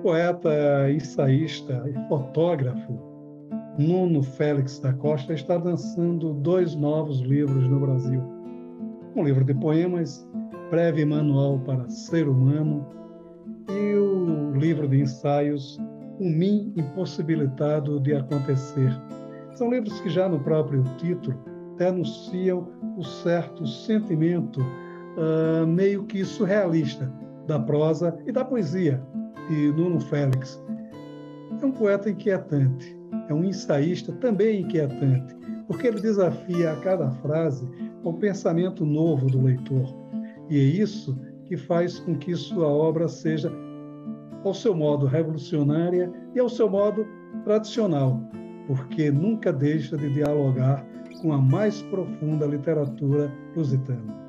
Poeta, ensaísta e fotógrafo Nuno Félix da Costa está lançando 2 novos livros no Brasil. Um livro de poemas, Breve Manual para Ser Humano, e o livro de ensaios, O Mim Impossibilitado de Acontecer. São livros que já no próprio título denunciam o certo sentimento meio que surrealista da prosa e da poesia de Nuno Félix. É um poeta inquietante, é um ensaísta também inquietante, porque ele desafia a cada frase o pensamento novo do leitor. E é isso que faz com que sua obra seja, ao seu modo, revolucionária e ao seu modo tradicional, porque nunca deixa de dialogar com a mais profunda literatura lusitana.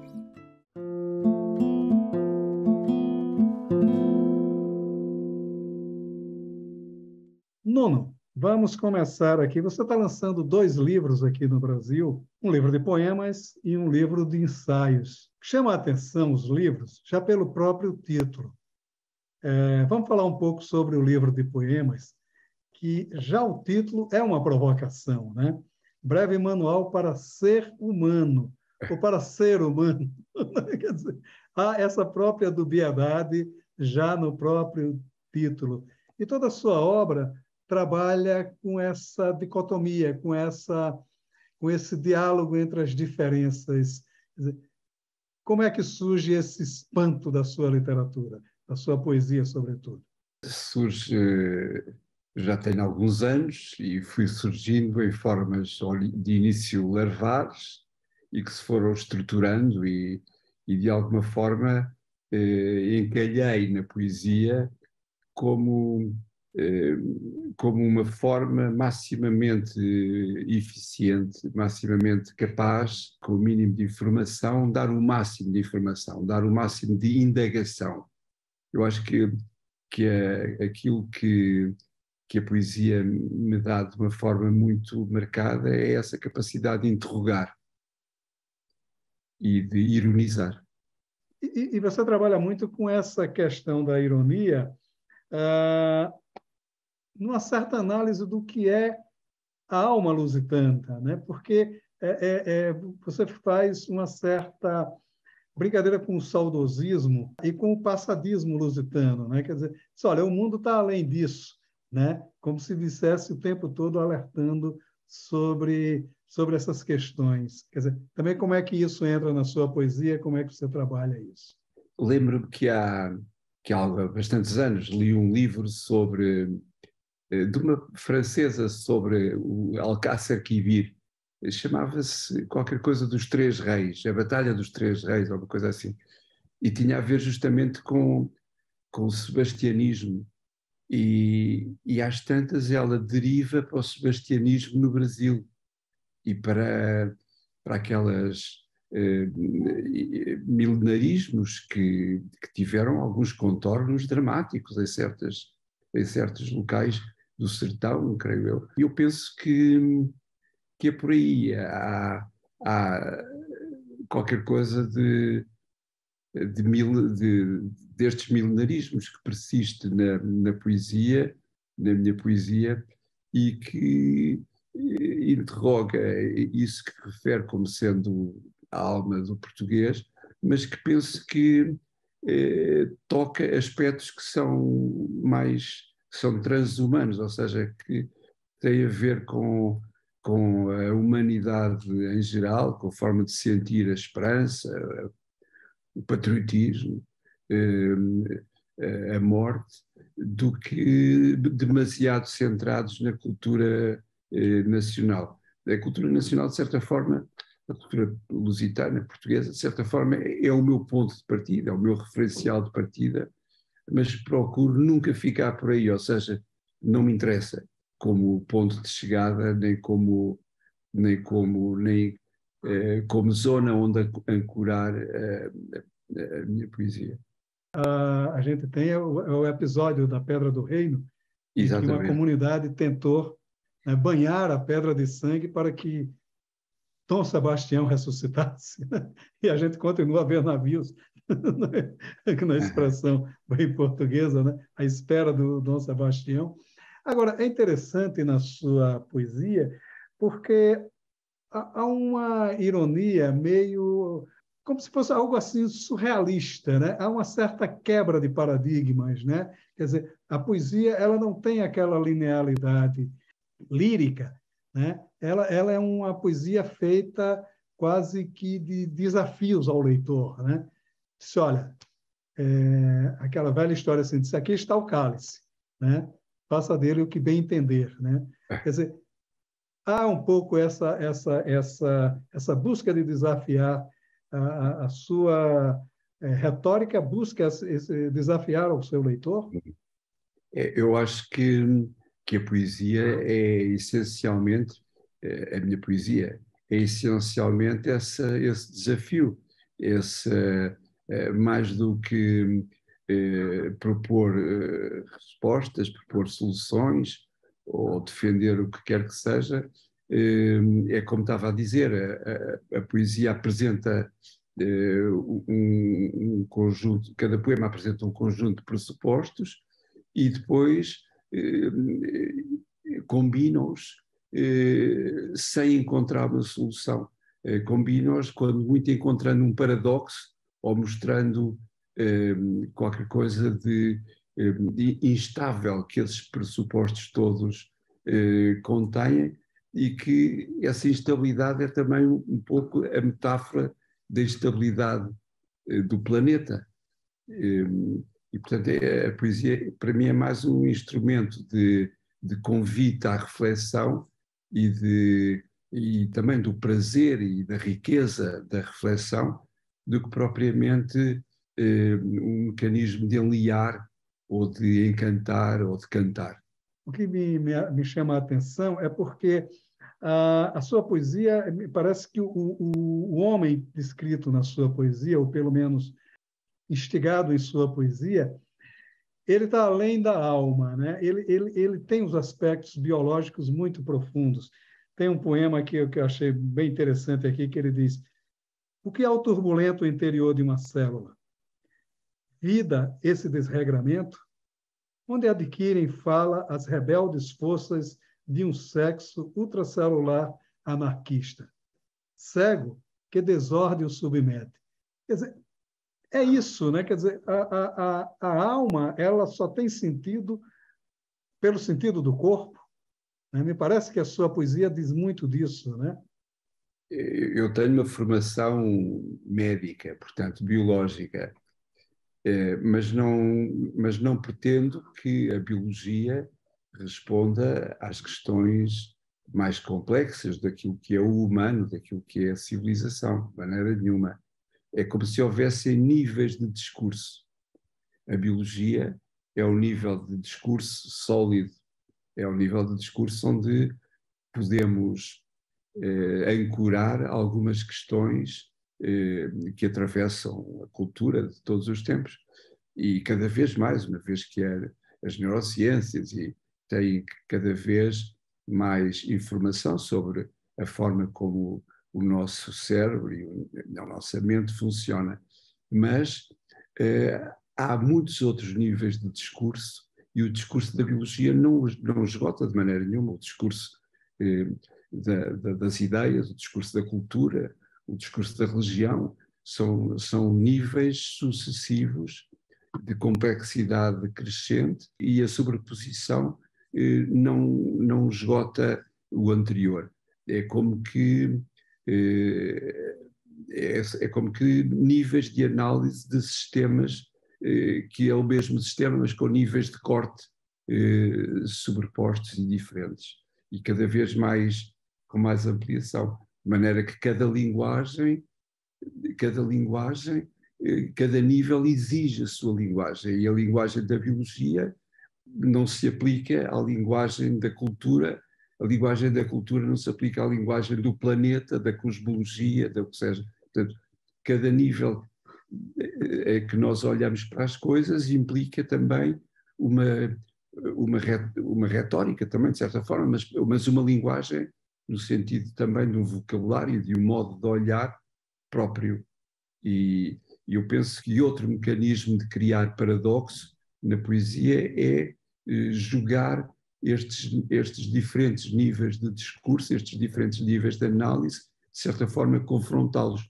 Nuno, vamos começar aqui. Você está lançando 2 livros aqui no Brasil, um livro de poemas e um livro de ensaios. Chama a atenção os livros já pelo próprio título. Vamos falar um pouco sobre o livro de poemas, que já o título é uma provocação, né? Breve Manual para Ser Humano, ou para Ser Humano. Quer dizer, há essa própria dubiedade já no próprio título. E toda a sua obra trabalha com essa dicotomia, com esse diálogo entre as diferenças. Quer dizer, como é que surge esse espanto da sua literatura, da sua poesia, sobretudo? Surge, já tem alguns anos e fui surgindo em formas de início larvares e que se foram estruturando e de alguma forma encalhei na poesia como uma forma maximamente eficiente, maximamente capaz, com o mínimo de informação, dar o máximo de informação, dar o máximo de indagação. Eu acho que aquilo que a poesia me dá de uma forma muito marcada é essa capacidade de interrogar e de ironizar. E você trabalha muito com essa questão da ironia, numa certa análise do que é a alma lusitana, né? Porque você faz uma certa brincadeira com o saudosismo e com o passadismo lusitano, né? Quer dizer, olha, o mundo está além disso, né? Como se dissesse o tempo todo alertando sobre essas questões. Quer dizer, também como é que isso entra na sua poesia, como é que você trabalha isso? Lembro-me que há bastantes anos li um livro de uma francesa sobre o Alcácer Quibir. Chamava-se qualquer coisa dos Três Reis, a Batalha dos Três Reis, ou uma coisa assim. E tinha a ver justamente com o sebastianismo. E às tantas ela deriva para o sebastianismo no Brasil e para aquelas milenarismos que tiveram alguns contornos dramáticos em certos locais do sertão, creio eu. E eu penso que é por aí. Há qualquer coisa destes milenarismos que persiste na poesia, na minha poesia, e que interroga isso que refere como sendo a alma do português, mas que penso que toca aspectos que são transhumanos, ou seja, que têm a ver com a humanidade em geral, com a forma de sentir a esperança, o patriotismo, a morte, do que demasiado centrados na cultura nacional. A cultura nacional, de certa forma, a cultura lusitana, portuguesa, de certa forma, é o meu ponto de partida, é o meu referencial de partida, mas procuro nunca ficar por aí, ou seja, não me interessa como ponto de chegada, nem como zona onde ancorar a minha poesia. A gente tem o episódio da Pedra do Reino, em que uma Exatamente. comunidade tentou banhar a pedra de sangue para que Dom Sebastião ressuscitasse, né? E a gente continua a ver navios, na expressão bem portuguesa, né? À espera do Dom Sebastião. Agora, é interessante na sua poesia, porque há uma ironia meio como se fosse algo assim surrealista, né? Há uma certa quebra de paradigmas, né? Quer dizer, a poesia ela não tem aquela linearidade lírica, né? Ela é uma poesia feita quase que de desafios ao leitor, né? Diz, olha, aquela velha história assim, diz, aqui está o cálice, né? Faça dele o que bem entender, né? Quer dizer, há um pouco essa busca de desafiar a sua retórica, busca desafiar o seu leitor? Eu acho que a poesia é essencialmente, a minha poesia é essencialmente esse desafio, esse, mais do que propor respostas, propor soluções ou defender o que quer que seja, é como estava a dizer, a poesia apresenta um conjunto, cada poema apresenta um conjunto de pressupostos e depois combinam-os sem encontrar uma solução. Combinam-os quando muito encontrando um paradoxo ou mostrando qualquer coisa de instável que esses pressupostos todos contêm e que essa instabilidade é também um pouco a metáfora da instabilidade do planeta. E, portanto, a poesia, para mim, é mais um instrumento de convite à reflexão e também do prazer e da riqueza da reflexão, do que propriamente um mecanismo de enliar ou de encantar ou de cantar. O que me chama a atenção é porque a sua poesia, me parece que o homem descrito na sua poesia, ou pelo menos instigado em sua poesia, ele está além da alma, né? Ele tem os aspectos biológicos muito profundos. Tem um poema que eu achei bem interessante aqui, que ele diz: o que é o turbulento interior de uma célula? Vida, esse desregramento, onde adquirem fala as rebeldes forças de um sexo ultracelular anarquista. Cego que desordem o submete. Quer dizer, é isso, né? Quer dizer, a alma ela só tem sentido pelo sentido do corpo, né? Me parece que a sua poesia diz muito disso, né? Eu tenho uma formação médica, portanto, biológica, mas não pretendo que a biologia responda às questões mais complexas daquilo que é o humano, daquilo que é a civilização, de maneira nenhuma. É como se houvessem níveis de discurso. A biologia é um nível de discurso sólido, é um nível de discurso onde podemos ancorar algumas questões que atravessam a cultura de todos os tempos e cada vez mais, uma vez que as neurociências e têm cada vez mais informação sobre a forma como o nosso cérebro e a nossa mente funciona. Mas há muitos outros níveis de discurso e o discurso da biologia não esgota de maneira nenhuma o discurso das ideias, o discurso da cultura, o discurso da religião, são níveis sucessivos de complexidade crescente e a sobreposição não esgota o anterior. É como que é como que níveis de análise de sistemas que é o mesmo sistema, mas com níveis de corte sobrepostos e diferentes. E cada vez mais com mais ampliação, de maneira que cada linguagem, cada nível exige a sua linguagem, e a linguagem da biologia não se aplica à linguagem da cultura, a linguagem da cultura não se aplica à linguagem do planeta, da cosmologia, da que seja. Portanto, cada nível que nós olhamos para as coisas implica também uma retórica também, de certa forma, mas uma linguagem no sentido também de um vocabulário, de um modo de olhar próprio. E eu penso que outro mecanismo de criar paradoxo na poesia é jogar estes diferentes níveis de discurso, estes diferentes níveis de análise, de certa forma confrontá-los,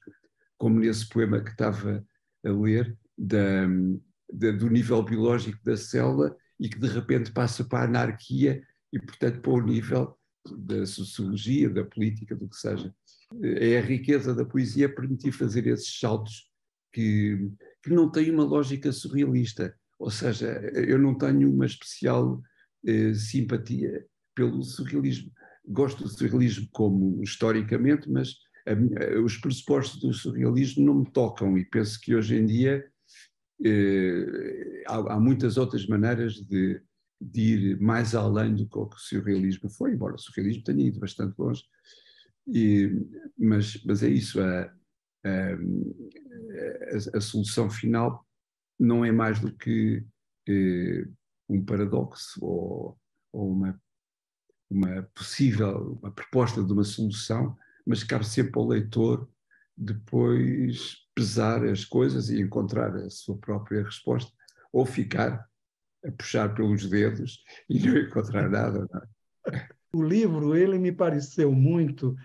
como nesse poema que estava a ler, do nível biológico da célula e que de repente passa para a anarquia e, portanto, para o nível da sociologia, da política, do que seja. É a riqueza da poesia permitir fazer esses saltos que não têm uma lógica surrealista. Ou seja, eu não tenho uma especial simpatia pelo surrealismo. Gosto do surrealismo como historicamente, mas os pressupostos do surrealismo não me tocam e penso que hoje em dia há muitas outras maneiras de ir mais além do que o surrealismo foi, embora o surrealismo tenha ido bastante longe. Mas é isso, a solução final não é mais do que um paradoxo ou uma possível, uma proposta de uma solução, mas cabe sempre ao leitor depois pesar as coisas e encontrar a sua própria resposta, ou ficar a puxar pelos dedos e não encontrar nada. Não é? O livro, ele me pareceu muito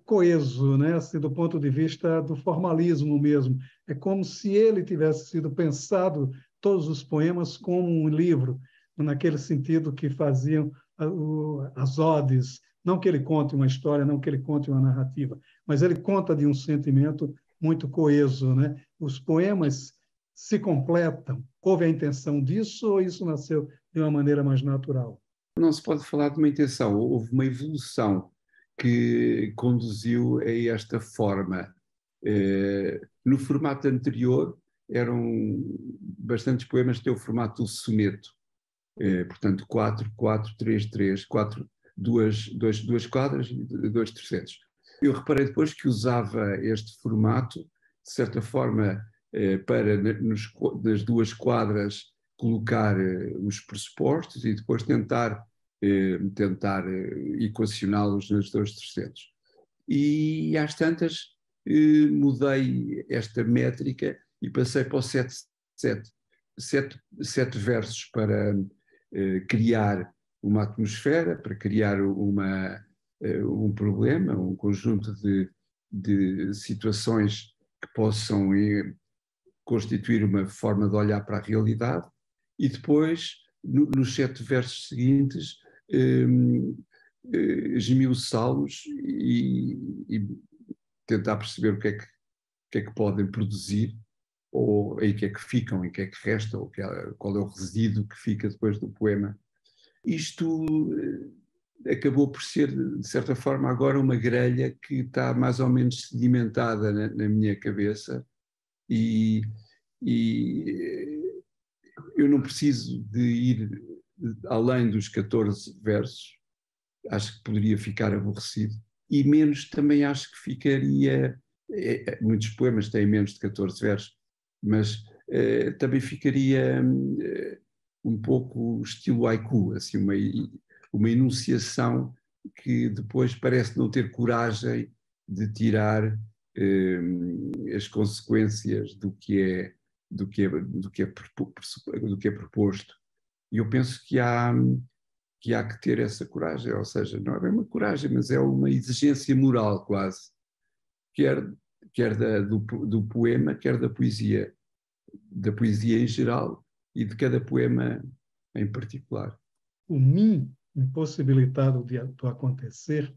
coeso, né? Assim, do ponto de vista do formalismo mesmo. É como se ele tivesse sido pensado, todos os poemas, como um livro, naquele sentido que faziam as odes, não que ele conte uma história, não que ele conte uma narrativa, mas ele conta de um sentimento muito coeso, né? Os poemas se completam. Houve a intenção disso ou isso nasceu de uma maneira mais natural? Não se pode falar de uma intenção, houve uma evolução que conduziu a esta forma. No formato anterior eram bastantes poemas que têm o formato do soneto, portanto 4, 4, 3, 3, 4, duas quadras e 2 tercetos. Eu reparei depois que usava este formato, de certa forma, para nas 2 quadras colocar os pressupostos e depois tentar equacioná-los nos 2 tercetos. E às tantas mudei esta métrica e passei para o 7-7. 7 versos para criar uma atmosfera, para criar um problema, um conjunto de situações que possam constituir uma forma de olhar para a realidade, e depois, nos 7 versos seguintes, esmiuçá-los e tentar perceber o que é que podem produzir, ou em que é que ficam, em que é que resta, ou qual é o resíduo que fica depois do poema. Isto acabou por ser, de certa forma, agora uma grelha que está mais ou menos sedimentada na minha cabeça e eu não preciso de ir além dos 14 versos, acho que poderia ficar aborrecido, e menos também acho que ficaria, muitos poemas têm menos de 14 versos, mas também ficaria um pouco estilo haiku, assim, uma enunciação que depois parece não ter coragem de tirar as consequências do que é proposto. E eu penso que há que ter essa coragem, ou seja, não é bem uma coragem, mas é uma exigência moral quase, quer do poema, quer da poesia em geral e de cada poema em particular. O mim impossibilitado de acontecer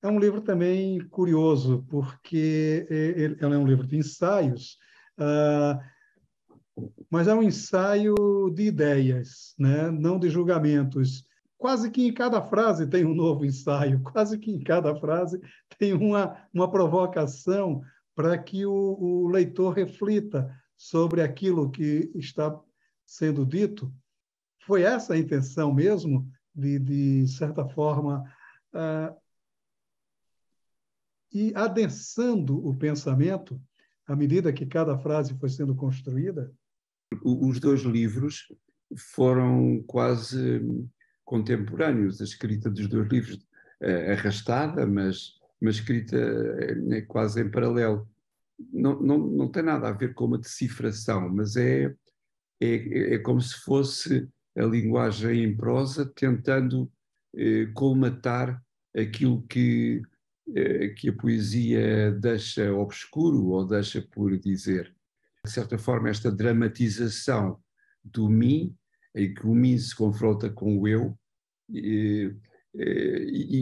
é um livro também curioso, porque ele é um livro de ensaios, mas é um ensaio de ideias, né? Não de julgamentos. Quase que em cada frase tem um novo ensaio, quase que em cada frase tem uma provocação para que o leitor reflita sobre aquilo que está sendo dito. Foi essa a intenção mesmo, de certa forma, ir adensando o pensamento à medida que cada frase foi sendo construída? Os 2 livros foram quase contemporâneos. A escrita dos dois livros arrastada, mas escrita quase em paralelo. Não tem nada a ver com uma decifração, mas é como se fosse a linguagem em prosa tentando colmatar aquilo que a poesia deixa obscuro ou deixa por dizer. De certa forma, esta dramatização do mim, em que o mim se confronta com o eu, e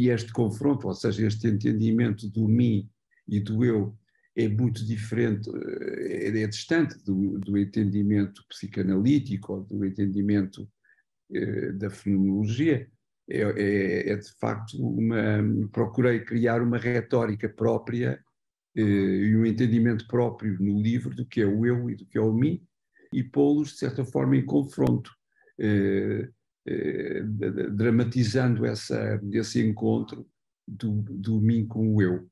este confronto, ou seja, este entendimento do mim e do eu, é muito diferente, é distante do entendimento psicanalítico ou do entendimento da fenomenologia. É de facto procurei criar uma retórica própria e um entendimento próprio no livro do que é o eu e do que é o mim, e pô-los, de certa forma, em confronto, dramatizando esse encontro do mim com o eu.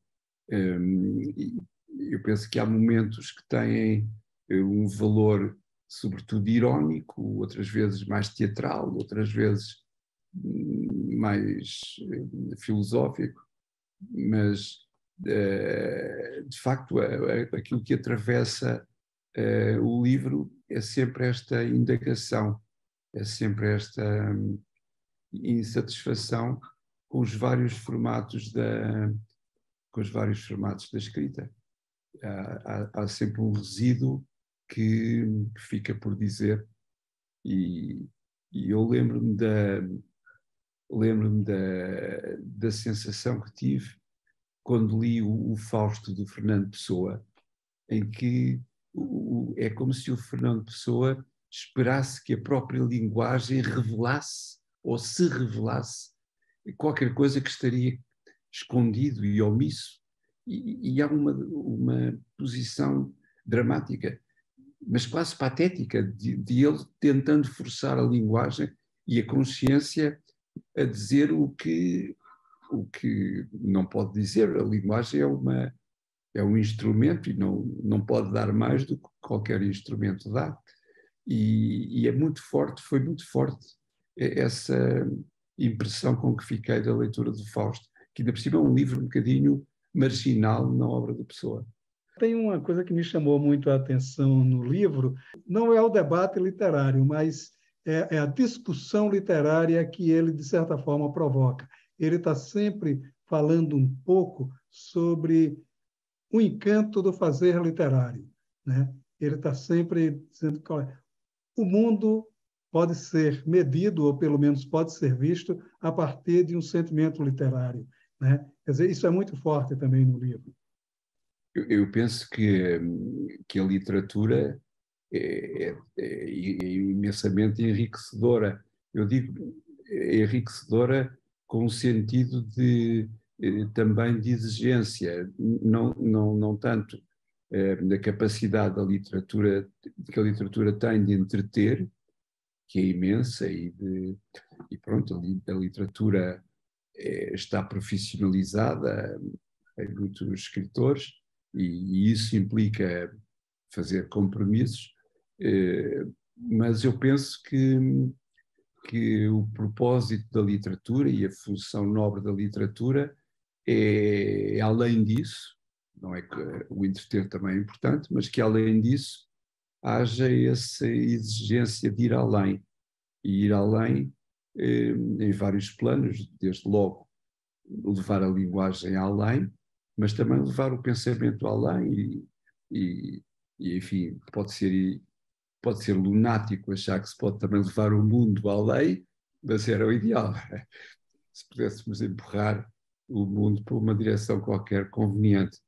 Eu penso que há momentos que têm um valor, sobretudo irónico, outras vezes mais teatral, outras vezes mais filosófico, mas de facto aquilo que atravessa o livro é sempre esta indagação, é sempre esta insatisfação com os vários formatos da escrita. Há sempre um resíduo que fica por dizer, e eu lembro-me da sensação que tive quando li o Fausto do Fernando Pessoa, em que é como se o Fernando Pessoa esperasse que a própria linguagem revelasse ou se revelasse qualquer coisa que estaria escondido e omisso. E há uma posição dramática, mas quase patética, de ele tentando forçar a linguagem e a consciência a dizer o que não pode dizer. A linguagem é um instrumento e não pode dar mais do que qualquer instrumento dá. E é muito forte, foi muito forte essa impressão com que fiquei da leitura do Fausto, que ainda por cima é um livro um bocadinho marginal na obra da Pessoa. Tem uma coisa que me chamou muito a atenção no livro, não é o debate literário, mas é a discussão literária que ele, de certa forma, provoca. Ele está sempre falando um pouco sobre o encanto do fazer literário, né? Ele está sempre dizendo que o mundo pode ser medido, ou pelo menos pode ser visto, a partir de um sentimento literário, né? Quer dizer, isso é muito forte também no livro. Eu penso que a literatura é imensamente enriquecedora. Eu digo enriquecedora com um sentido também de exigência, não tanto da capacidade da literatura, que a literatura tem de entreter, que é imensa, e pronto, a literatura está profissionalizada em muitos escritores, e isso implica fazer compromissos, mas eu penso que o propósito da literatura e a função nobre da literatura é além disso, não é que o entreter também é importante, mas que além disso haja essa exigência de ir além, e ir além em vários planos, desde logo levar a linguagem além, mas também levar o pensamento além enfim, pode ser lunático achar que se pode também levar o mundo além, mas era o ideal. Se pudéssemos empurrar o mundo para uma direção qualquer conveniente.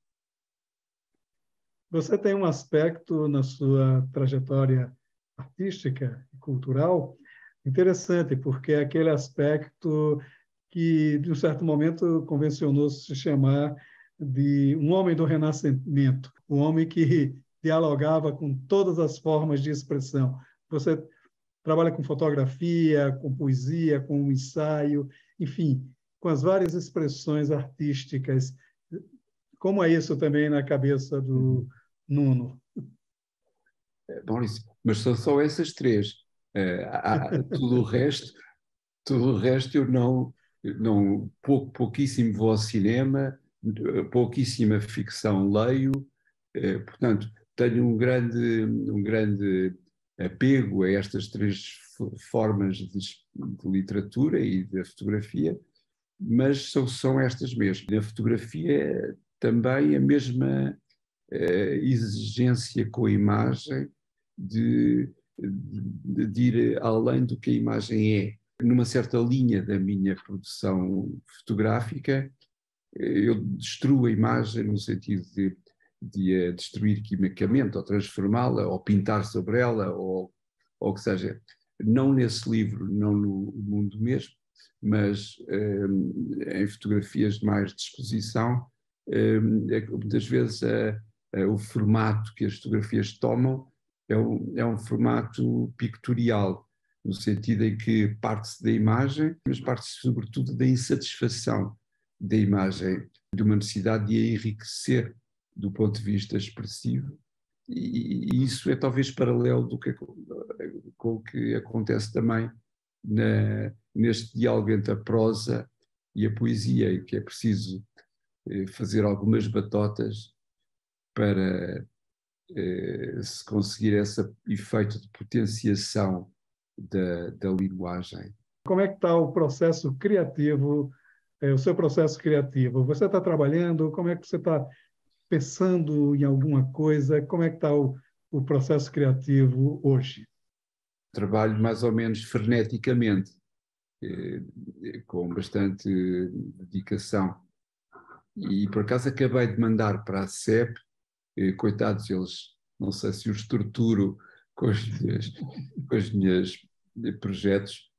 Você tem um aspecto na sua trajetória artística e cultural interessante, porque é aquele aspecto que, de um certo momento, convencionou-se se chamar de um homem do Renascimento, um homem que dialogava com todas as formas de expressão. Você trabalha com fotografia, com poesia, com ensaio, enfim, com as várias expressões artísticas. Como é isso também na cabeça do Nuno? Maurício, mas são só essas três. Tudo o resto Todo o resto eu pouquíssimo vou ao cinema, pouquíssima ficção leio, portanto, tenho um grande apego a estas três formas de literatura e da fotografia, mas são estas mesmo. Na fotografia também a mesma exigência com a imagem de ir além do que a imagem é. Numa certa linha da minha produção fotográfica, eu destruo a imagem no sentido de a destruir quimicamente, ou transformá-la, ou pintar sobre ela, ou o que seja. Não nesse livro, não no mundo mesmo, mas em fotografias de mais de exposição, muitas vezes o formato que as fotografias tomam é um formato pictorial, no sentido em que parte-se da imagem, mas parte-se sobretudo da insatisfação da imagem, de uma necessidade de a enriquecer do ponto de vista expressivo, e isso é talvez paralelo com o que acontece também neste diálogo entre a prosa e a poesia, em que é preciso fazer algumas batotas para se conseguir esse efeito de potenciação da linguagem. Como é que está o processo criativo, o seu processo criativo? Você está trabalhando? Como é que você está pensando em alguma coisa? Como é que está o processo criativo hoje? Trabalho mais ou menos freneticamente, com bastante dedicação. E por acaso acabei de mandar para a CEP, coitados eles, não sei se os torturo com os meus projetos,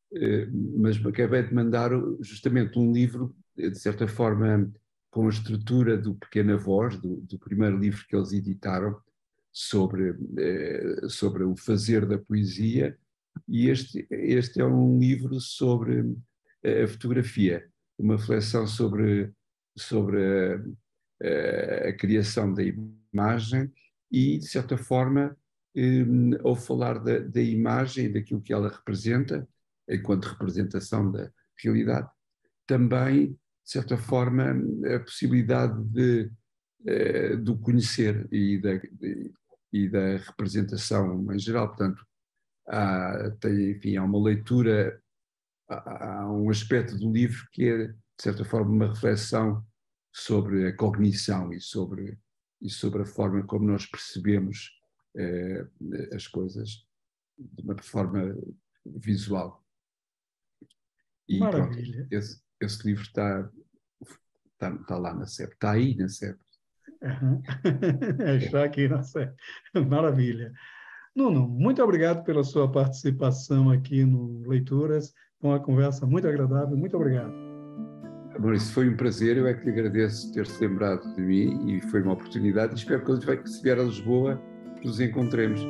mas acabei de mandar justamente um livro, de certa forma, com a estrutura do Pequena Voz, do primeiro livro que eles editaram, sobre o fazer da poesia, e este é um livro sobre a fotografia, uma reflexão sobre a criação da imagem e, de certa forma, ao falar da imagem e daquilo que ela representa, enquanto representação da realidade, também, de certa forma, a possibilidade do conhecer e da representação em geral. Portanto, há uma leitura, há um aspecto do livro que é, de certa forma, uma reflexão sobre a cognição e sobre a forma como nós percebemos as coisas de uma forma visual. E Maravilha. pronto, esse livro está lá na CEP, está aí na CEP. Uhum. Está aqui na série. Maravilha. Nuno, muito obrigado pela sua participação aqui no Leituras. Foi uma conversa muito agradável. Muito obrigado. Maurício, foi um prazer. Eu é que lhe agradeço ter-se lembrado de mim e foi uma oportunidade. E espero que se vier a Lisboa nos encontremos.